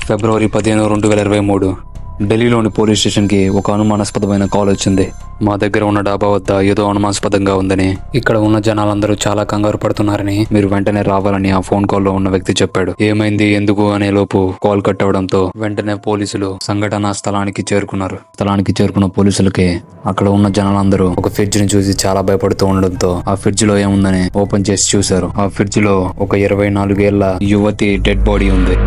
ఫిబ్రవరి 15, 2023 ఢిల్లీలోని పోలీస్ స్టేషన్కి ఒక అనుమానాస్పదమైన కాల్ వచ్చింది. మా దగ్గర ఉన్న డాబా వద్ద ఏదో అనుమానాస్పదంగా ఉందని, ఇక్కడ ఉన్న జనాలందరూ చాలా కంగారు పడుతున్నారని, మీరు వెంటనే రావాలని ఆ ఫోన్ కాల్లో ఉన్న వ్యక్తి చెప్పాడు. ఏమైంది, ఎందుకు అనే లోపు కాల్ కట్ అవడంతో వెంటనే పోలీసులు సంఘటనా స్థలానికి చేరుకున్నారు. స్థలానికి చేరుకున్న పోలీసులకి అక్కడ ఉన్న జనాలందరూ ఒక ఫ్రిడ్జ్ ని చూసి చాలా భయపడుతూ ఉండడంతో ఆ ఫ్రిడ్జ్ లో ఏముందని ఓపెన్ చేసి చూశారు. ఆ ఫ్రిడ్జ్ లో ఒక 24 ఏళ్ల యువతి డెడ్ బాడీ ఉంది.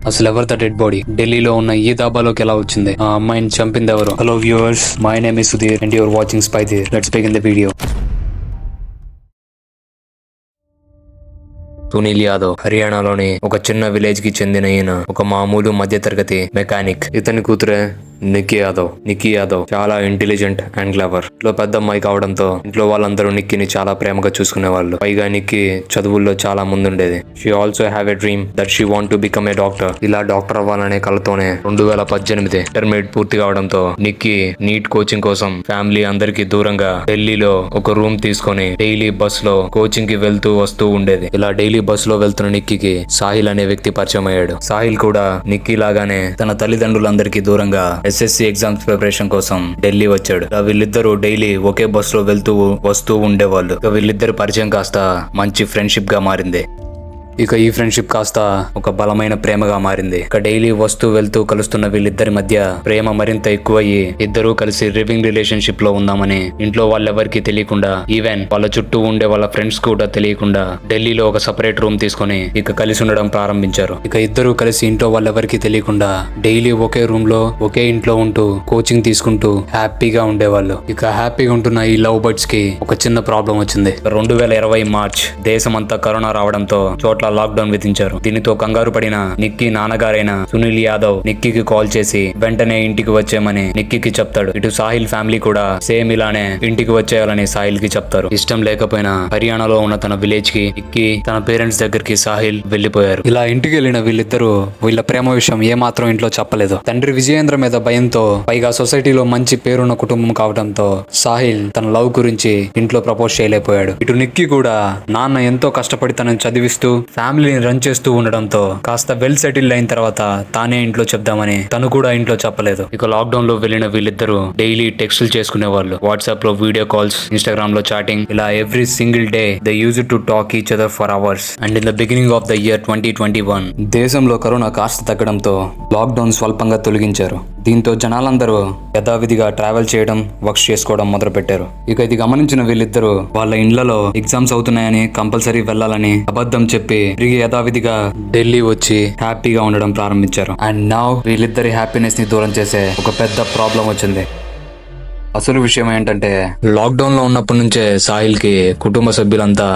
అసలు ఎవరిదా డెడ్ బాడీ ఢిల్లీలో ఉన్న ఈ దాబాలోకి ఎలా వచ్చింది? ఆ అమ్మాయిని చంపింది ఎవరు? Hello viewers, my name is Sudheer and your watching spy theory. Let's begin the video. Sunil Yadav హర్యానాలోని ఒక చిన్న విలేజ్ కి చెందిన ఈయన ఒక మామూలు మధ్యతరగతి మెకానిక్. ఇతని కూతురే నిక్కీ యాదవ్ చాలా ఇంటెలిజెంట్ అండ్ క్లవర్. ఇంట్లో పెద్ద అమ్మాయి కావడంతో ఇంట్లో వాళ్ళందరూ నిక్కీని చాలా ప్రేమగా చూసుకునేవాళ్ళు. పైగా నిక్కీ చదువుల్లో చాలా ముందుండేది. She also have a dream that she want to become a doctor. ఇలా డాక్టర్ అవ్వాలనే కలతోనే 2018 ఇంటర్మీడియట్ పూర్తి కావడంతో నిక్కీ నీట్ కోచింగ్ కోసం ఫ్యామిలీ అందరికి దూరంగా ఢిల్లీలో ఒక రూమ్ తీసుకొని డైలీ బస్ లో కోచింగ్ కి వెళ్తూ వస్తూ ఉండేది. ఇలా డైలీ బస్ లో వెళ్తున్న నిక్కీకి సాహిల్ అనే వ్యక్తి పరిచయం అయ్యాడు. సాహిల్ కూడా నిక్కీ లాగానే తన తల్లిదండ్రులందరికీ దూరంగా SSC ఎగ్జామ్స్ ప్రిపరేషన్ కోసం ఢిల్లీ వచ్చాడు. వీళ్ళిద్దరూ డైలీ ఒకే బస్ లో వెళ్తూ వస్తూ ఉండేవాళ్ళు. వీళ్ళిద్దరు పరిచయం కాస్త మంచి ఫ్రెండ్షిప్ గా మారింది. ఇక ఈ ఫ్రెండ్షిప్ కాస్త ఒక బలమైన ప్రేమగా మారింది. ఇక డైలీ వస్తూ వెళ్తూ కలుస్తున్న వీళ్ళిద్దరి మధ్య ప్రేమ మరింత ఎక్కువయ్యి ఇద్దరూ కలిసి లివింగ్ రిలేషన్షిప్ లో ఉందామని ఇంట్లో వాళ్ళెవరికి తెలియకుండా, ఈవెన్ వాళ్ళ చుట్టూ ఉండే వాళ్ళ ఫ్రెండ్స్ కూడా తెలియకుండా ఢిల్లీలో ఒక సపరేట్ రూమ్ తీసుకొని ఇక కలిసి ఉండడం ప్రారంభించారు. ఇక ఇద్దరూ కలిసి ఇంట్లో వాళ్ళెవరికి తెలియకుండా డైలీ ఒకే రూమ్ లో ఒకే ఇంట్లో ఉంటూ కోచింగ్ తీసుకుంటూ హ్యాపీగా ఉండేవాళ్ళు. ఇక హ్యాపీగా ఉంటున్న ఈ లవ్ బర్డ్స్ కి ఒక చిన్న ప్రాబ్లం వచ్చింది. 2020 మార్చ్ దేశమంతా కరోనా రావడంతో చోట్ల లాక్డౌన్ విధించారు. దీనితో కంగారు పడిన నిక్కీ నాన్నగారైన సునీల్ యాదవ్ నిక్కీకి కాల్ చేసి వెంటనే ఇంటికి వచ్చేయమని నిక్కీకి చెప్తాడు. ఇటు సాహిల్ ఫ్యామిలీ కూడా సేమ్ ఇలానే ఇంటికి వచ్చేయాలని సాహిల్ కి చెప్తారు. ఇష్టం లేకపోయినా హర్యానాలో ఉన్న తన విలేజ్ కి నిక్కీ తన పేరెంట్స్ దగ్గరికి సాహిల్ వెళ్లిపోయారు. ఇలా ఇంటికి వెళ్లిన వీళ్ళిద్దరూ వీళ్ళ ప్రేమ విషయం ఏమాత్రం ఇంట్లో చెప్పలేదు. తండ్రి విజయేంద్ర మీద భయంతో, పైగా సొసైటీలో మంచి పేరున్న కుటుంబం కావడంతో సాహిల్ తన లవ్ గురించి ఇంట్లో ప్రపోజ్ చేయలేకపోయాడు. ఇటు నిక్కీ కూడా నాన్న ఎంతో కష్టపడి తనని చదివిస్తూ ఫ్యామిలీని రన్ చేస్తూ ఉండడంతో కాస్త వెల్ సెటిల్డ్ అయిన తర్వాత తానే ఇంట్లో చెప్దామని తను కూడా ఇంట్లో చెప్పలేదు. ఇక లాక్డౌన్ లో వెళ్లిన వీళ్ళిద్దరూ డైలీ టెక్స్టులు చేసుకునేవాళ్ళు. వాట్సాప్ లో వీడియో కాల్స్, ఇన్స్టాగ్రామ్ లో చాటింగ్, ఇలా every single day they use to talk each other for hours. And in the beginning of the year 2021 దేశంలో కరోనా కాస్త తగ్గడంతో లాక్డౌన్ స్వల్పంగా తొలగించారు. దీంతో జనాలందరూ యథావిధిగా ట్రావెల్ చేయడం, వర్క్ చేసుకోవడం మొదలు పెట్టారు. ఇక ఇది గమనించిన వీళ్ళిద్దరూ వాళ్ళ ఇండ్లలో ఎగ్జామ్స్ అవుతున్నాయని కంపల్సరీ వెళ్లాలని అబద్ధం చెప్పి తిరిగి యథావిధిగా ఢిల్లీ వచ్చి హ్యాపీగా ఉండడం ప్రారంభించారు. అండ్ నౌ వీళ్ళిద్దరి హ్యాపీనెస్ ని దూరం చేసే ఒక పెద్ద ప్రాబ్లం వచ్చింది. అసలు విషయం ఏంటంటే, లాక్డౌన్ లో ఉన్నప్పటి నుంచే సాహిల్ కి కుటుంబ సభ్యులంతా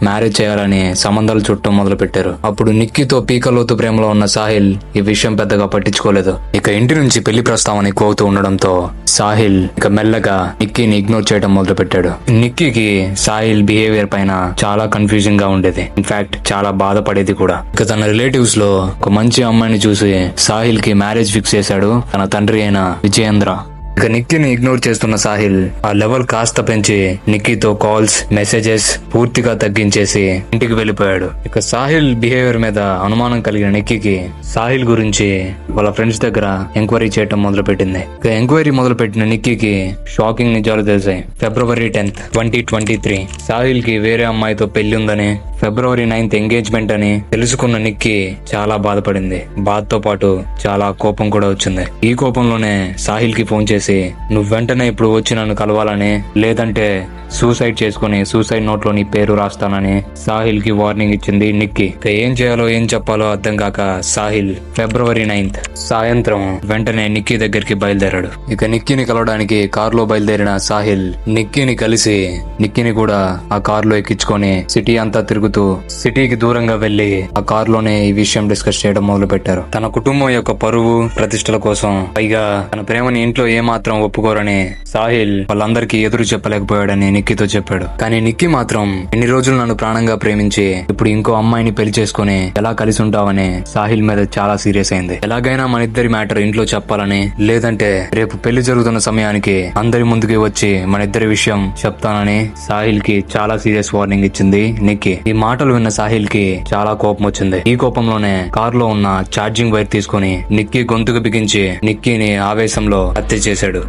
మ్యారేజ్ చేయాలని సంబంధాలు చుట్టం మొదలు పెట్టారు. అప్పుడు నిక్కీతో పీకలోతు ప్రేమలో ఉన్న సాహిల్ ఈ విషయం పెద్దగా పట్టించుకోలేదు. ఇక ఇంటి నుంచి పెళ్లి ప్రస్తావన ఎక్కువ అవుతూ ఉండడంతో సాహిల్ ఇక మెల్లగా నిక్కీని ఇగ్నోర్ చేయడం మొదలు పెట్టాడు. నిక్కీకి సాహిల్ బిహేవియర్ పైన చాలా కన్ఫ్యూజింగ్ గా ఉండేది. ఇన్ఫాక్ట్ చాలా బాధపడేది కూడా. ఇక తన రిలేటివ్స్ లో ఒక మంచి అమ్మాయిని చూసి సాహిల్ కి మ్యారేజ్ ఫిక్స్ చేశాడు తన తండ్రి అయిన విజయేంద్ర. ఇక నిక్కీని ఇగ్నోర్ చేస్తున్న సాహిల్ ఆ లెవెల్ కాస్త పెంచి నిక్కీతో కాల్స్, మెసేజెస్ పూర్తిగా తగ్గించేసి ఇంటికి వెళ్లిపోయాడు. ఇక సాహిల్ బిహేవియర్ మీద అనుమానం కలిగిన నిక్కీకి సాహిల్ గురించి వాళ్ళ ఫ్రెండ్స్ దగ్గర ఎంక్వైరీ చేయడం మొదలు పెట్టింది. ఇక ఎంక్వైరీ మొదలు పెట్టిన నిక్కీకి షాకింగ్ నిజాలు తెలిసాయి. ఫిబ్రవరి 10, 2023 సాహిల్ కి వేరే అమ్మాయితో పెళ్లి ఉందని, ఫిబ్రవరి 9 ఎంగేజ్మెంట్ అని తెలుసుకున్న నిక్కీ చాలా బాధపడింది. బాధతో పాటు చాలా కోపం కూడా వచ్చింది. ఈ కోపంలోనే సాహిల్ కి ఫోన్ చేసి, నువ్వు వెంటనే ఇప్పుడు వచ్చి నన్ను కలవాలని, లేదంటే సూసైడ్ చేసుకుని సూసైడ్ నోట్ లో నీ పేరు రాస్తానని సాహిల్ కి వార్నింగ్ ఇచ్చింది నిక్కీ. ఏం చేయాలో ఏం చెప్పాలో అర్థం కాక సాహిల్ ఫిబ్రవరి 9 సాయంత్రం వెంటనే నిక్కీ దగ్గరికి బయలుదేరాడు. ఇక నిక్కీని కలవడానికి కారులో బయలుదేరిన సాహిల్ నిక్కీని కలిసి నిక్కీని కూడా ఆ కారులో ఎక్కించుకొని సిటీ అంతా తిరుగుతూ సిటీకి దూరంగా వెళ్లి ఆ కారులోనే ఈ విషయం డిస్కస్ చేయడం మొదలు పెట్టారు. తన కుటుంబం యొక్క పరువు ప్రతిష్టల కోసం, పైగా తన ప్రేమని ఇంట్లో ఏమాత్రం ఒప్పుకోరని సాహిల్ వాళ్ళందరికీ ఎదురు చెప్పలేకపోయాడని నిక్కీతో చెప్పాడు. కానీ నిక్కీ మాత్రం ఎన్ని రోజులు నన్ను ప్రాణంగా ప్రేమించి ఇప్పుడు ఇంకో అమ్మాయిని పెళ్లి చేసుకుని ఎలా కలిసి ఉంటావని సాహిల్ మీద చాలా సీరియస్ అయింది. ఎలాగైనా మన ఇద్దరి మ్యాటర్ ఇంట్లో చెప్పాలని, లేదంటే రేపు పెళ్లి జరుగుతున్న సమయానికి అందరి ముందుకి వచ్చి మన ఇద్దరి విషయం చెప్తానని సాహిల్ కి చాలా సీరియస్ వార్నింగ్ ఇచ్చింది నిక్కీ. ఈ మాటలు విన్న సాహిల్ కి చాలా కోపం వచ్చింది. ఈ కోపంలోనే కారులో ఉన్న ఛార్జింగ్ వైర్ తీసుకుని నిక్కీ గొంతుకు బిగించి నిక్కీని ఆవేశంలో హత్య చేశాడు.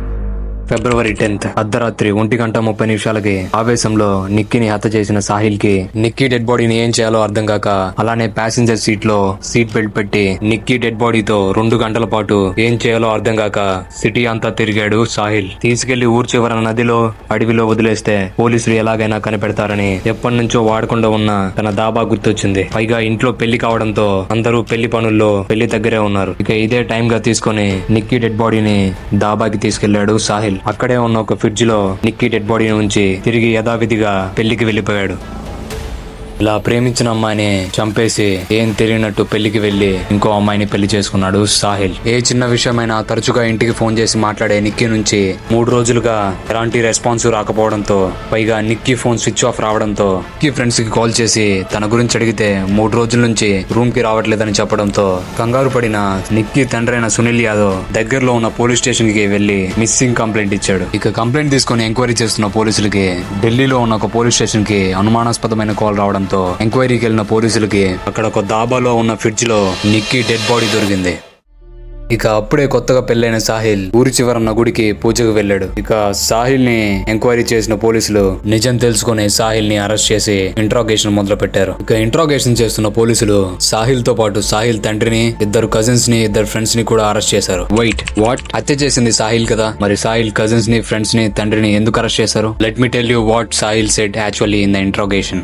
ఫిబ్రవరి 10th అర్ధరాత్రి 1:30 ఆవేశంలో నిక్కీని హత్య చేసిన సాహిల్ కి నిక్కీ డెడ్ బాడీని ఏం చేయాలో అర్థం కాక అలానే ప్యాసింజర్ సీట్ లో సీట్ బెల్ట్ పెట్టి నిక్కీ డెడ్ బాడీతో 2 గంటల పాటు ఏం చేయాలో అర్థం కాక సిటీ అంతా తిరిగాడు సాహిల్. తీసుకెళ్లి ఊరు చివర నదిలో అడవిలో వదిలేస్తే పోలీసులు ఎలాగైనా కనిపెడతారని ఎప్పటి నుంచో వాడకుండా ఉన్న తన దాబా గుర్తొచ్చింది. పైగా ఇంట్లో పెళ్లి కావడంతో అందరూ పెళ్లి పనుల్లో పెళ్లి దగ్గరే ఉన్నారు. ఇక ఇదే టైం గా తీసుకుని నిక్కీ డెడ్ బాడీని దాబాకి తీసుకెళ్లాడు సాహిల్. అక్కడే ఉన్న ఒక ఫ్రిడ్జ్ లో నిక్కీ డెడ్ బాడీని ఉంచి తిరిగి యథావిధిగా పెళ్లికి వెళ్లిపోయాడు. ఇలా ప్రేమించిన అమ్మాయిని చంపేసి ఏం తెలియనట్టు పెళ్లికి వెళ్లి ఇంకో అమ్మాయిని పెళ్లి చేసుకున్నాడు సాహిల్. ఏ చిన్న విషయమైనా తరచుగా ఇంటికి ఫోన్ చేసి మాట్లాడే నిక్కీ నుంచి 3 రోజులుగా ఎలాంటి రెస్పాన్స్ రాకపోవడంతో, పైగా నిక్కీ ఫోన్ స్విచ్ ఆఫ్ రావడంతో నిక్కీ ఫ్రెండ్స్ కి కాల్ చేసి తన గురించి అడిగితే 3 రోజుల నుంచి రూమ్ కి రావట్లేదని చెప్పడంతో కంగారు పడిన నిక్కీ తండ్రైన సునీల్ యాదవ్ దగ్గరలో ఉన్న పోలీస్ స్టేషన్ కి వెళ్లి మిస్సింగ్ కంప్లైంట్ ఇచ్చాడు. ఇక కంప్లైంట్ తీసుకుని ఎంక్వైరీ చేస్తున్న పోలీసులకి ఢిల్లీలో ఉన్న ఒక పోలీస్ స్టేషన్ కి అనుమానాస్పదమైన కాల్ రావడం ఎంక్వైరీకి వెళ్లిన పోలీసులకి అక్కడ ఒక దాబాలో ఉన్న ఫ్రిడ్జ్ లో నిక్కీ డెడ్ బాడీ దొరికింది. ఇక అప్పుడే కొత్తగా పెళ్లైన సాహిల్ ఊరి చివరన్న గుడికి పూజకు వెళ్లాడు. ఇక సాహిల్ ని ఎంక్వైరీ చేసిన పోలీసులు నిజం తెలుసుకుని సాహిల్ ని అరెస్ట్ చేసి ఇంట్రాగేషన్ మొదలు పెట్టారు. ఇక ఇంట్రాగేషన్ చేస్తున్న పోలీసులు సాహిల్ తో పాటు సాహిల్ తండ్రిని, 2 కజిన్స్ ని, 2 ఫ్రెండ్స్ ని కూడా అరెస్ట్ చేశారు. Wait, what? హత్య చేసింది సాహిల్ కదా, మరి సాహిల్ కజిన్స్ ని, ఫ్రెండ్స్ ని, తండ్రిని ఎందుకు అరెస్ట్ చేశారు? Let me tell you what Sahil said actually in the interrogation.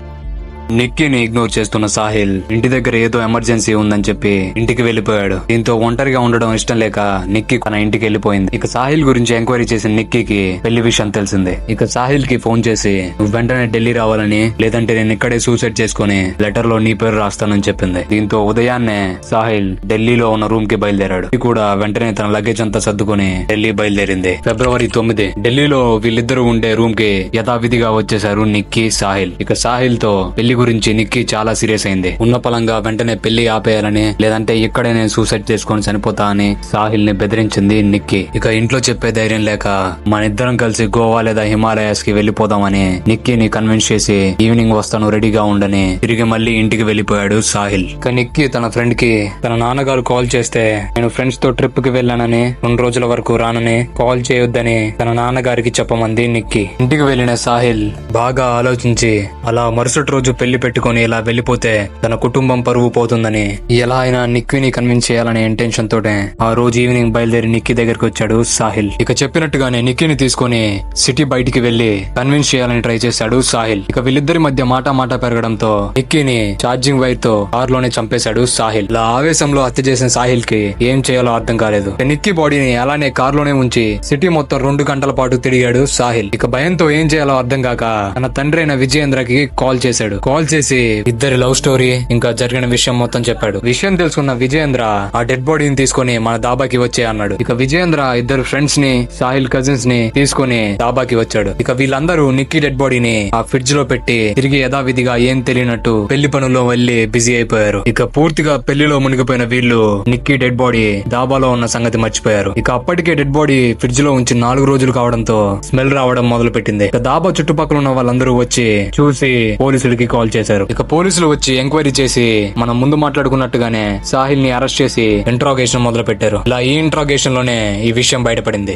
నిక్కీని ఇగ్నోర్ చేస్తున్న సాహిల్ ఇంటి దగ్గర ఏదో ఎమర్జెన్సీ ఉందని చెప్పి ఇంటికి వెళ్లిపోయాడు. దీంతో ఒంటరిగా ఉండడం ఇష్టం లేక నిక్కీ తన ఇంటికి వెళ్లిపోయింది. ఇక సాహిల్ గురించి ఎంక్వైరీ చేసిన నిక్కీకి పెళ్లి విషయం తెలిసింది. ఇక సాహిల్ కి ఫోన్ చేసి నువ్వు వెంటనే ఢిల్లీ రావాలని, లేదంటే నేను ఇక్కడే సూసైడ్ చేసుకుని లెటర్ లో నీ పేరు రాస్తానని చెప్పింది. దీంతో ఉదయాన్నే సాహిల్ ఢిల్లీలో ఉన్న రూమ్ కి బయలుదేరాడు. కూడా వెంటనే తన లగేజ్ అంతా సర్దుకుని ఢిల్లీ బయలుదేరింది. ఫిబ్రవరి 9 ఢిల్లీలో వీళ్ళిద్దరూ ఉండే రూమ్ కి యథావిధిగా వచ్చేశారు నిక్కీ, సాహిల్. ఇక సాహిల్ తో పెళ్లి గురించి నిక్కీ చాలా సీరియస్ అయింది. ఉన్న పలంగా వెంటనే పెళ్లి ఆపేయాలని, లేదంటే ఇక్కడే నేను సూసైడ్ చేసుకొని చనిపోతా అని సాహిల్ ని బెదిరించింది నిక్కీ. ఇక ఇంట్లో చెప్పే ధైర్యం లేక మన ఇద్దరం కలిసి గోవా లేదా హిమాలయాస్ కి వెళ్లిపోదామని నిక్కీని కన్విన్స్ చేసి ఈవినింగ్ వస్తాను రెడీగా ఉండని తిరిగి మళ్ళీ ఇంటికి వెళ్లిపోయాడు సాహిల్. ఇక నిక్కీ తన ఫ్రెండ్ కి తన నాన్నగారు కాల్ చేస్తే నేను ఫ్రెండ్స్ తో ట్రిప్ కి వెళ్ళానని, 2 రోజుల వరకు రానని, కాల్ చేయొద్దని తన నాన్నగారికి చెప్పమంది నిక్కీ. ఇంటికి వెళ్లిన సాహిల్ బాగా ఆలోచించి అలా మరుసటి రోజు పెళ్లి పెట్టుకుని ఇలా వెళ్లిపోతే తన కుటుంబం పరువు పోతుందని, ఎలా అయినా నిక్కీని కన్విన్స్ చేయాలనే ఇంటెన్షన్ తోటే ఆ రోజు ఈవినింగ్ బయలుదేరి నిక్కీ దగ్గరికి వచ్చాడు సాహిల్. ఇక చెప్పినట్టుగానే నిక్కీని తీసుకుని సిటీ బయటికి వెళ్లి కన్విన్స్ చేయాలని ట్రై చేశాడు సాహిల్. ఇక వీళ్ళిద్దరి మధ్య మాట పెరగడంతో నిక్కీని ఛార్జింగ్ వైర్ తో కారులోనే చంపేశాడు సాహిల్. ఇలా ఆవేశంలో హత్య చేసిన సాహిల్ కి ఏం చేయాలో అర్థం కాలేదు. నిక్కీ బాడీని అలానే కారులోనే ఉంచి సిటీ మొత్తం 2 గంటల పాటు తిరిగాడు సాహిల్. ఇక భయంతో ఏం చేయాలో అర్థం కాక తన తండ్రి అయిన విజయేంద్రకి కాల్ చేశాడు. కాల్ చేసి ఇద్దరి లవ్ స్టోరీ ఇంకా జరిగిన విషయం మొత్తం చెప్పాడు. విషయం తెలుసుకున్న విజయేంద్ర ఆ డెడ్ బాడీని తీసుకుని మన దాబాకి వచ్చే అన్నాడు. ఇక విజయేంద్ర 2 ఫ్రెండ్స్ ని, సాహిల్ కజిన్స్ ని తీసుకుని దాబాకి వచ్చాడు. ఇక వీళ్ళందరూ నిక్కీ డెడ్ బాడీని ఆ ఫ్రిడ్జ్ లో పెట్టి తిరిగి యథావిధిగా ఏం తెలియనట్టు పెళ్లి పనుల్లో వెళ్లి బిజీ అయిపోయారు. ఇక పూర్తిగా పెళ్లిలో మునిగిపోయిన వీళ్ళు నిక్కీ డెడ్ బాడీ దాబాలో ఉన్న సంగతి మర్చిపోయారు. ఇక అప్పటికే డెడ్ బాడీ ఫ్రిడ్జ్ లో ఉంచి 4 రోజులు కావడంతో స్మెల్ రావడం మొదలు పెట్టింది. ఇక దాబా చుట్టుపక్కల ఉన్న వాళ్ళందరూ వచ్చి చూసి పోలీసులకి కాల్ చేశారు. ఇక పోలీసులు వచ్చి ఎంక్వైరీ చేసి మనం ముందు మాట్లాడుకున్నట్టుగానే సాహిల్ ని అరెస్ట్ చేసి ఇంట్రాగేషన్ మొదలు పెట్టారు. ఇలా ఈ ఇంట్రాగేషన్ లోనే ఈ విషయం బయటపడింది.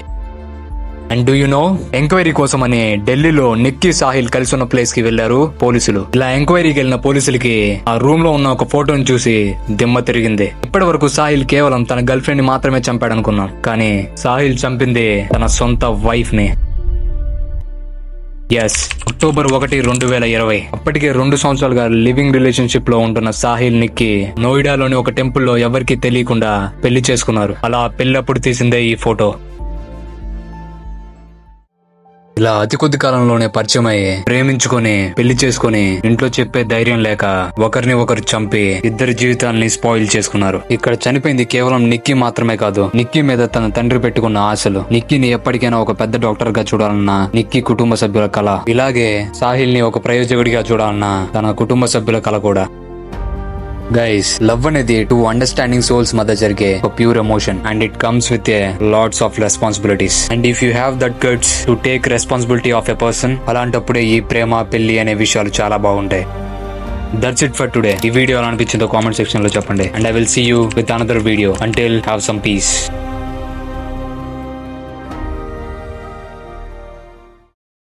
And do you know, enquiry కోసం అని ఢిల్లీలో నిక్కీ, సాహిల్ కలిసి ఉన్న ప్లేస్ కి వెళ్లారు పోలీసులు. ఇలా ఎంక్వైరీకి వెళ్లిన పోలీసులకి ఆ రూమ్ లో ఉన్న ఒక ఫోటోని చూసి దిమ్మ తిరిగింది. ఇప్పటి వరకు సాహిల్ కేవలం తన గర్ల్ ఫ్రెండ్ ని మాత్రమే చంపాడనుకున్నాం, కానీ సాహిల్ చంపింది తన సొంత వైఫ్ ని. Yes, October 1, 2020. అప్పటికే 2 సంవత్సరాలుగా లివింగ్ రిలేషన్షిప్ లో ఉంటున్న సాహిల్, నిక్కీ నోయిడాలోని ఒక టెంపుల్ లో ఎవరికి తెలియకుండా పెళ్లి చేసుకున్నారు. అలా పెళ్లప్పుడు తీసిందే ఈ ఫోటో. ఇలా అతి కొద్ది కాలంలోనే పరిచయం అయ్యి ప్రేమించుకొని పెళ్లి చేసుకుని ఇంట్లో చెప్పే ధైర్యం లేక ఒకరిని ఒకరు చంపి ఇద్దరి జీవితాలని స్పాయిల్ చేసుకున్నారు. ఇక్కడ చనిపోయింది కేవలం నిక్కీ మాత్రమే కాదు, నిక్కీ మీద తన తండ్రి పెట్టుకున్న ఆశలు, నిక్కీని ఎప్పటికైనా ఒక పెద్ద డాక్టర్ గా చూడాలన్న నిక్కీ కుటుంబ సభ్యుల కళ, ఇలాగే సాహిల్ ని ఒక ప్రయోజకుడిగా చూడాలన్న తన కుటుంబ సభ్యుల కళ కూడా. గైస్, లవ్ అనేది 2 అండర్స్టాండింగ్ సోల్స్ మధ్య జరిగే ఒక pure emotion, and it comes with a lots of responsibilities. And if you have that guts to take responsibility of a person, అలాంటప్పుడే ఈ ప్రేమ, పెళ్లి అనే విషయాలు చాలా బాగుంటాయి. That's it for today. ఈ వీడియో ఎలా అనిపించిందో కామెంట్ సెక్షన్ లో చెప్పండి. And I will see you with another video. Until have some piece.